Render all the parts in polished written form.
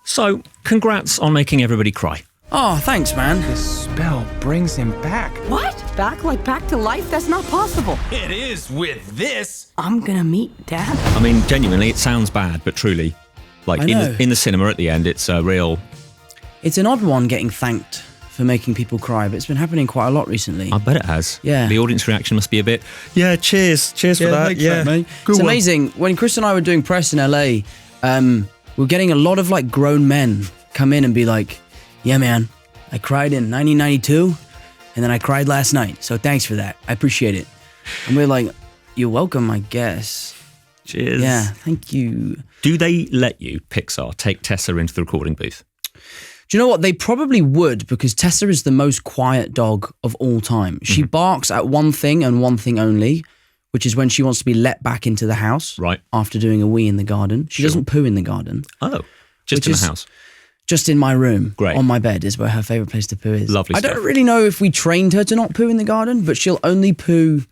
So, congrats on making everybody cry. Oh, thanks, man. This spell brings him back. What? Back to life? That's not possible. It is with this. I'm gonna meet Dad. I mean, genuinely, it sounds bad, but truly, like in the cinema at the end, it's a real... It's an odd one getting thanked for making people cry, but it's been happening quite a lot recently. I bet it has. Yeah. The audience reaction must be a bit, cheers for that. Yeah, mate. It's amazing. When Chris and I were doing press in LA, we're getting a lot of like grown men come in and be like, yeah, man, I cried in 1992 and then I cried last night. So thanks for that. I appreciate it. And we're like, you're welcome, I guess. Cheers. Yeah, thank you. Do they let you, Pixar, take Tessa into the recording booth? Do you know what? They probably would, because Tessa is the most quiet dog of all time. She barks at one thing and one thing only, which is when she wants to be let back into the house. Right. After doing a wee in the garden. She doesn't poo in the garden. Oh, just in the house. Just in my room. Great. On my bed is where her favourite place to poo is. Lovely I stuff. don't really know if we trained her to not poo in the garden, but she'll only poo...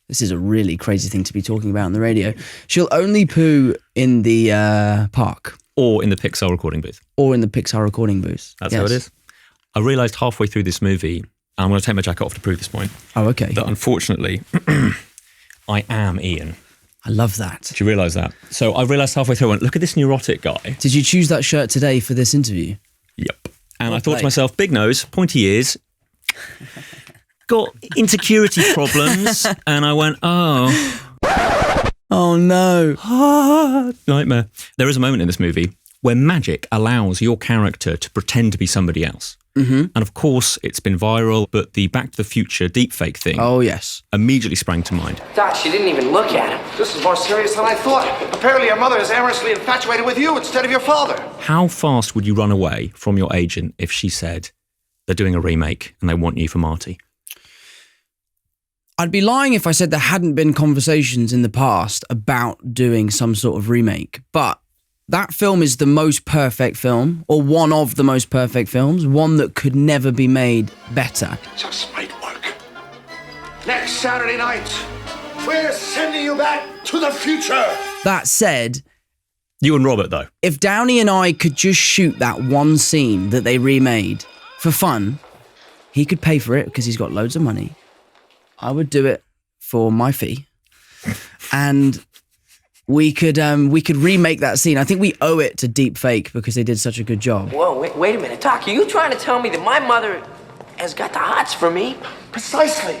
This is a really crazy thing to be talking about on the radio. She'll only poo in the park. Or in the Pixar recording booth. Or in the Pixar recording booth. That's how it is. I realised halfway through this movie, and I'm going to take my jacket off to prove this point. Oh, okay. That unfortunately, I am Ian. I love that. Did you realise that? So I realised halfway through, I went, look at this neurotic guy. Did you choose that shirt today for this interview? Yep. And I thought to myself, big nose, pointy ears, got insecurity problems. And I went, Oh no. Nightmare. There is a moment in this movie where magic allows your character to pretend to be somebody else. Mm-hmm. And of course, it's been viral, but the Back to the Future deepfake thing immediately sprang to mind. Dad, she didn't even look at him. This is more serious than I thought. Apparently your mother is amorously infatuated with you instead of your father. How fast would you run away from your agent if she said they're doing a remake and they want you for Marty? I'd be lying if I said there hadn't been conversations in the past about doing some sort of remake, but that film is the most perfect film, or one of the most perfect films, one that could never be made better. Just might work. Next Saturday night, we're sending you back to the future. That said... You and Robert, though. If Downey and I could just shoot that one scene that they remade for fun, he could pay for it because he's got loads of money. I would do it for my fee. And... We could remake that scene. I think we owe it to deepfake because they did such a good job. Whoa, wait a minute. Doc, are you trying to tell me that my mother has got the hots for me? Precisely.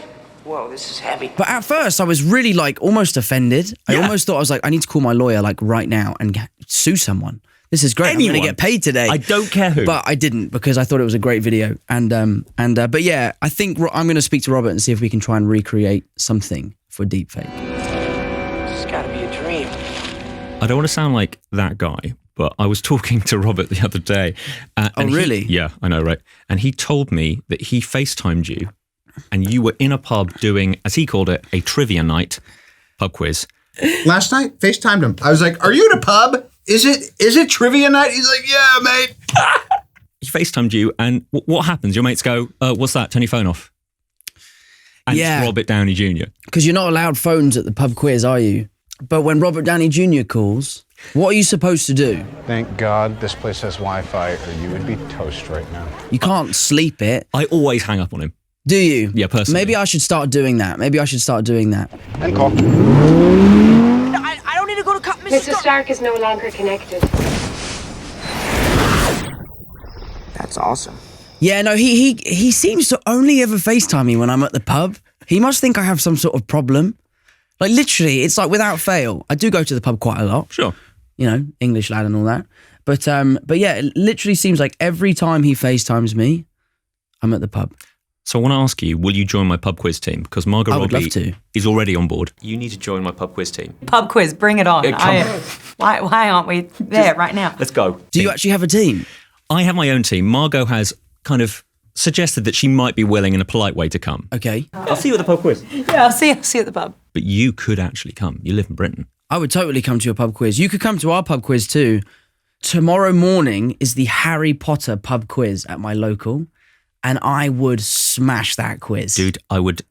Whoa, this is heavy. But at first, I was really almost offended. I almost thought, I need to call my lawyer right now and sue someone. This is great. Anyone. I'm going to get paid today. I don't care who. But I didn't because I thought it was a great video. But yeah, I think I'm going to speak to Robert and see if we can try and recreate something for deepfake. It's got to be a dream. I don't want to sound like that guy, but I was talking to Robert the other day. And really? Yeah, I know, right? And he told me that he FaceTimed you and you were in a pub doing, as he called it, a trivia night pub quiz. Last night, FaceTimed him. I was like, are you in a pub? Is it trivia night? He's like, yeah, mate. He FaceTimed you and what happens? Your mates go, what's that? Turn your phone off. And it's Robert Downey Jr. Because you're not allowed phones at the pub quiz, are you? But when Robert Downey Jr. calls, what are you supposed to do? Thank God this place has Wi-Fi or you would be toast right now. You can't sleep it. I always hang up on him. Do you? Yeah, personally. Maybe I should start doing that. And call. I don't need to go to Mrs. Stark is no longer connected. That's awesome. Yeah, no, he seems to only ever FaceTime me when I'm at the pub. He must think I have some sort of problem. Like literally, it's like without fail. I do go to the pub quite a lot. Sure. You know, English lad and all that. But yeah, it literally seems like every time he FaceTimes me, I'm at the pub. So I want to ask you, will you join my pub quiz team? Because Margot Robbie is already on board. You need to join my pub quiz team. Pub quiz, bring it on. Why aren't we there right now? Let's go. Do you actually have a team? I have my own team. Margot has kind of suggested that she might be willing in a polite way to come. Okay. I'll see you at the pub quiz. Yeah, I'll see you at the pub. But you could actually come. You live in Britain. I would totally come to your pub quiz. You could come to our pub quiz too. Tomorrow morning is the Harry Potter pub quiz at my local, and I would smash that quiz. Dude, I would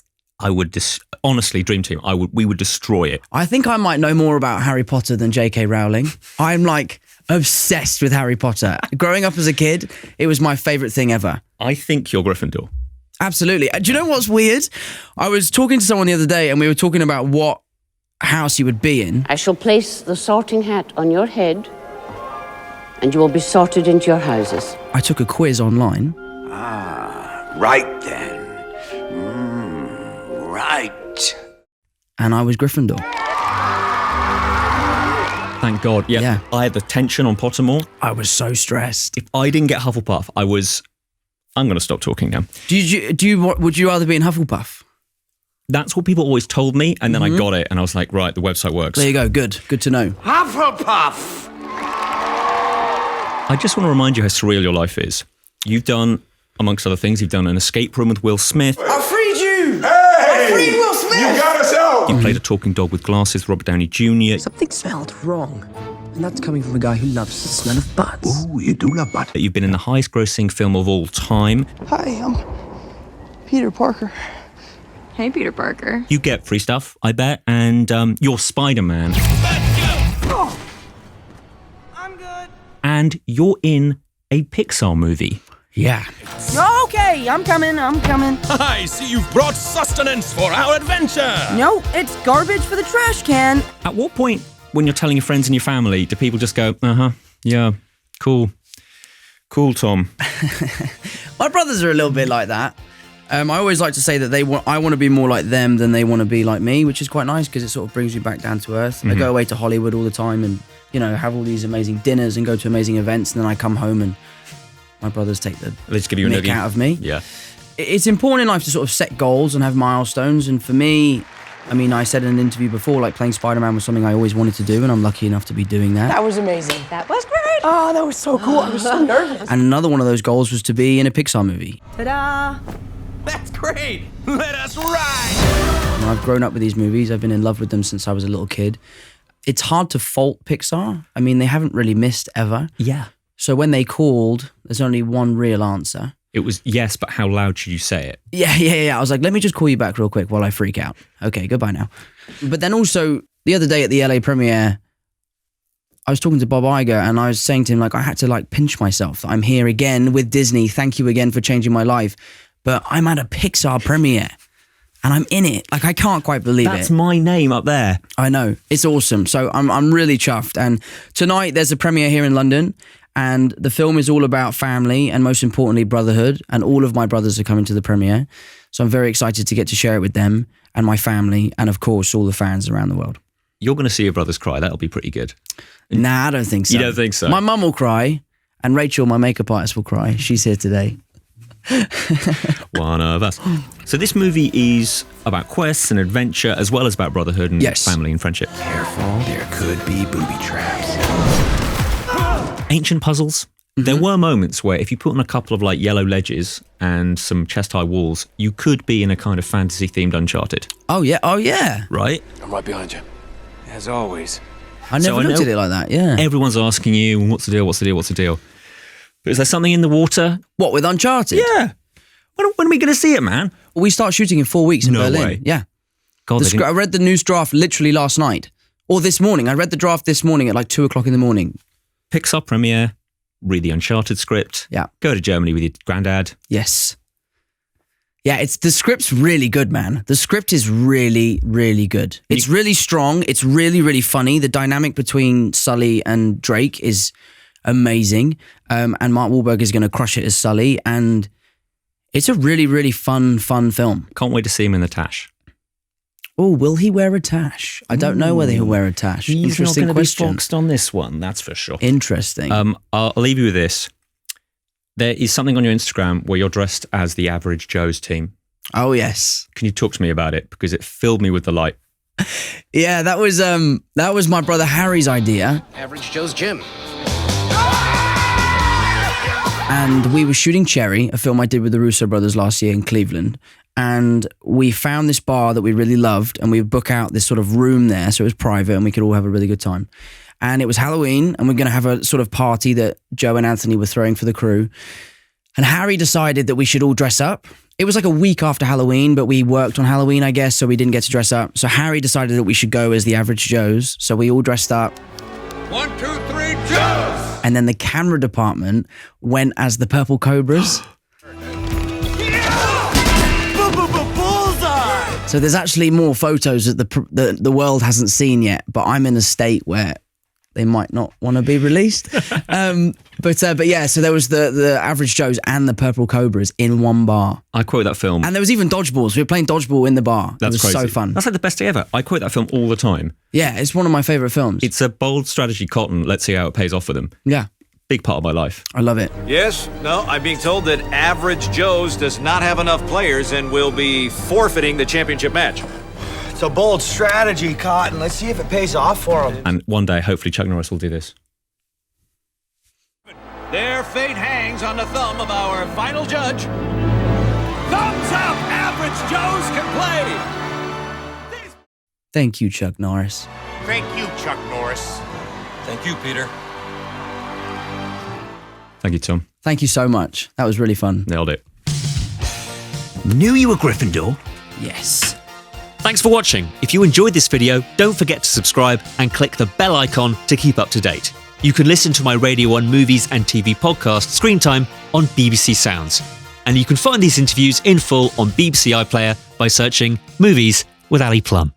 honestly, dream team, we would destroy it. I think I might know more about Harry Potter than JK Rowling. I'm like Obsessed with Harry Potter. Growing up as a kid, it was my favourite thing ever. I think you're Gryffindor. Absolutely. Do you know what's weird? I was talking to someone the other day and we were talking about what house you would be in. I shall place the sorting hat on your head and you will be sorted into your houses. I took a quiz online. Ah, right then. Right. And I was Gryffindor. Thank God. Yeah. I had the tension on Pottermore. I was so stressed. If I didn't get Hufflepuff, I'm going to stop talking now. Would you rather be in Hufflepuff? That's what people always told me, and then I got it, and I was like, right, the website works. There you go. Good to know. Hufflepuff! I just want to remind you how surreal your life is. You've done, amongst other things, you've done an escape room with Will Smith. I freed you! Hey! I freed Will Smith! You got us out! You played a talking dog with glasses, Robert Downey Jr. Something smelled wrong. And that's coming from a guy who loves the smell of butts. Ooh, you do love butts. You've been in the highest grossing film of all time. Hi, I'm Peter Parker. Hey, Peter Parker. You get free stuff, I bet, and you're Spider-Man. Let's go! Oh, I'm good. And you're in a Pixar movie. Yeah. Okay, I'm coming. I see you've brought sustenance for our adventure. No, it's garbage for the trash can. At what point, when you're telling your friends and your family, do people just go, yeah, cool, Tom? My brothers are a little bit like that. I always like to say that I want to be more like them than they want to be like me, which is quite nice because it sort of brings you back down to earth. I go away to Hollywood all the time and, have all these amazing dinners and go to amazing events, and then I come home and my brothers take the mick out of me. Yeah. It's important in life to sort of set goals and have milestones, and for me, I said in an interview before, like playing Spider-Man was something I always wanted to do, and I'm lucky enough to be doing that. That was amazing. That was great. Oh, that was so cool. I was so nervous. And another one of those goals was to be in a Pixar movie. Ta-da! That's great. Let us ride. I've grown up with these movies. I've been in love with them since I was a little kid. It's hard to fault Pixar. They haven't really missed ever. Yeah. So when they called, there's only one real answer. It was yes, but how loud should you say it? Yeah. I was like, let me just call you back real quick while I freak out. Okay, goodbye now. But then also, the other day at the LA premiere, I was talking to Bob Iger and I was saying to him, I had to pinch myself that I'm here again with Disney. Thank you again for changing my life. But I'm at a Pixar premiere and I'm in it. I can't quite believe it. That's my name up there. I know. It's awesome. So I'm really chuffed. And tonight there's a premiere here in London. And the film is all about family and, most importantly, brotherhood. And all of my brothers are coming to the premiere. So I'm very excited to get to share it with them and my family and, of course, all the fans around the world. You're going to see your brothers cry. That'll be pretty good. Nah, I don't think so. You don't think so? My mum will cry and Rachel, my makeup artist, will cry. She's here today. One of us. So this movie is about quests and adventure as well as about brotherhood and family and friendship. Careful, there could be booby traps. Ancient puzzles. There were moments where if you put on a couple of yellow ledges and some chest-high walls, you could be in a kind of fantasy-themed Uncharted. Oh, yeah. Right? I'm right behind you, as always. I never looked at it like that, yeah. Everyone's asking you, what's the deal? But is there something in the water? What, with Uncharted? Yeah. When are we going to see it, man? Well, we start shooting in 4 weeks in Berlin. Way. Yeah. God, I read the news draft literally last night. Or this morning. I read the draft this morning at 2 o'clock in the morning. Pixar premiere, read the Uncharted script. Yeah. Go to Germany with your granddad. Yes. Yeah, the script's really good, man. The script is really, really good. It's really strong. It's really, really funny. The dynamic between Sully and Drake is amazing. And Mark Wahlberg is going to crush it as Sully. And it's a really, really fun film. Can't wait to see him in the tash. Oh, will he wear a tash? I don't know whether he'll wear a tash. He's not going to be foxed on this one, that's for sure. Interesting. I'll leave you with this. There is something on your Instagram where you're dressed as the Average Joe's team. Oh, yes. Can you talk to me about it? Because it filled me with delight. Yeah, that was my brother Harry's idea. Average Joe's gym. And we were shooting Cherry, a film I did with the Russo brothers last year in Cleveland. And we found this bar that we really loved and we would book out this sort of room there. So it was private and we could all have a really good time. And it was Halloween and we're going to have a sort of party that Joe and Anthony were throwing for the crew. And Harry decided that we should all dress up. It was a week after Halloween, but we worked on Halloween, I guess, so we didn't get to dress up. So Harry decided that we should go as the Average Joes. So we all dressed up. 1, 2, 3, Joes! And then the camera department went as the Purple Cobras. So there's actually more photos that the world hasn't seen yet, but I'm in a state where they might not want to be released. But yeah, so there was the Average Joes and the Purple Cobras in one bar. I quote that film. And there was even dodgeballs. We were playing dodgeball in the bar. That's it was crazy. So fun. That's like the best day ever. I quote that film all the time. Yeah, it's one of my favourite films. It's a bold strategy, Cotton. Let's see how it pays off for them. Yeah. Big part of my life. I love it. Yes, no, I'm being told that Average Joe's does not have enough players and will be forfeiting the championship match. It's a bold strategy, Cotton. Let's see if it pays off for them. And one day, hopefully, Chuck Norris will do this. Their fate hangs on the thumb of our final judge. Thumbs up! Average Joes can play! Thank you, Chuck Norris. Thank you, Chuck Norris. Thank you, Peter. Thank you, Tom. Thank you so much. That was really fun. Nailed it. Knew you were Gryffindor? Yes. Thanks for watching. If you enjoyed this video, don't forget to subscribe and click the bell icon to keep up to date. You can listen to my Radio 1 movies and TV podcast, Screen Time, on BBC Sounds. And you can find these interviews in full on BBC iPlayer by searching Movies with Ali Plumb.